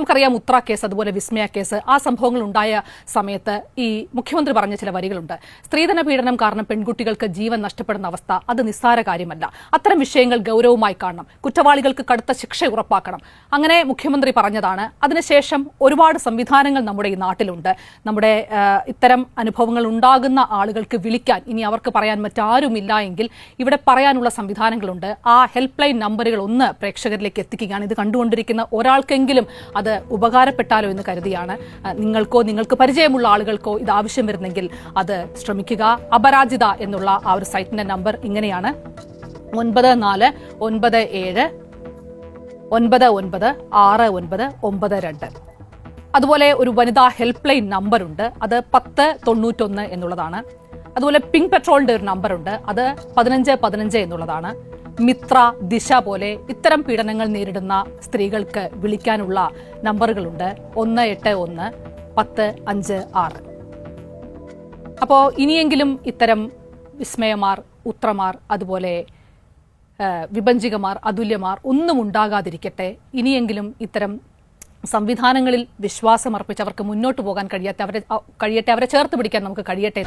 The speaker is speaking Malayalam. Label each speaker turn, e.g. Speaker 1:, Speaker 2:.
Speaker 1: നമുക്കറിയാം ഉത്ര കേസ്, അതുപോലെ വിസ്മയ കേസ്, ആ സംഭവങ്ങൾ ഉണ്ടായ സമയത്ത് ഈ മുഖ്യമന്ത്രി പറഞ്ഞ ചില വരികളുണ്ട്. സ്ത്രീധന പീഡനം കാരണം പെൺകുട്ടികൾക്ക് ജീവൻ നഷ്ടപ്പെടുന്ന അവസ്ഥ അത് നിസ്സാര കാര്യമല്ല. അത്തരം വിഷയങ്ങൾ ഗൗരവമായി കാണണം, കുറ്റവാളികൾക്ക് കടുത്ത ശിക്ഷ ഉറപ്പാക്കണം. അങ്ങനെ മുഖ്യമന്ത്രി പറഞ്ഞതാണ്. അതിനുശേഷം ഒരുപാട് സംവിധാനങ്ങൾ നമ്മുടെ ഈ നാട്ടിലുണ്ട്. നമ്മുടെ ഇത്തരം അനുഭവങ്ങൾ ഉണ്ടാകുന്ന ആളുകൾക്ക് വിളിക്കാൻ ഇനി അവർക്ക് പറയാൻ മറ്റാരുമില്ല എങ്കിൽ ഇവിടെ പറയാനുള്ള സംവിധാനങ്ങളുണ്ട്. ആ ഹെൽപ്പ് ലൈൻ നമ്പറുകൾ ഒന്ന് പ്രേക്ഷകരിലേക്ക് എത്തിക്കുകയാണ്. ഇത് കണ്ടുകൊണ്ടിരിക്കുന്ന ഒരാൾക്കെങ്കിലും അത് ഉപകാരപ്പെട്ടാലോ എന്ന് കരുതിയാണ്. നിങ്ങൾക്കോ നിങ്ങൾക്ക് പരിചയമുള്ള ആളുകൾക്കോ ഇത് ആവശ്യം വരുന്നെങ്കിൽ അത് ശ്രമിക്കുക. അപരാജിത എന്നുള്ള ആ ഒരു സൈറ്റിന്റെ നമ്പർ ഇങ്ങനെയാണ്: 9497996992. അതുപോലെ ഒരു വനിതാ ഹെൽപ്പ് ലൈൻ നമ്പർ ഉണ്ട്, അത് 1091 എന്നുള്ളതാണ്. അതുപോലെ പിങ്ക് പെട്രോളിന്റെ ഒരു നമ്പർ ഉണ്ട്, അത് 1515 എന്നുള്ളതാണ്. മിത്ര, ദിശ പോലെ ഇത്തരം പീഡനങ്ങൾ നേരിടുന്ന സ്ത്രീകൾക്ക് വിളിക്കാനുള്ള നമ്പറുകളുണ്ട്, 181-1056. അപ്പോൾ ഇനിയെങ്കിലും ഇത്തരം വിസ്മയമാർ, ഉത്രമാർ, അതുപോലെ വിഭജികമാർ, അതുല്യമാർ ഒന്നും ഉണ്ടാകാതിരിക്കട്ടെ. ഇനിയെങ്കിലും ഇത്തരം സംവിധാനങ്ങളിൽ വിശ്വാസമർപ്പിച്ച് അവർക്ക് മുന്നോട്ട് പോകാൻ കഴിയട്ടെ, അവരെ ചേർത്ത് പിടിക്കാൻ നമുക്ക് കഴിയട്ടെ.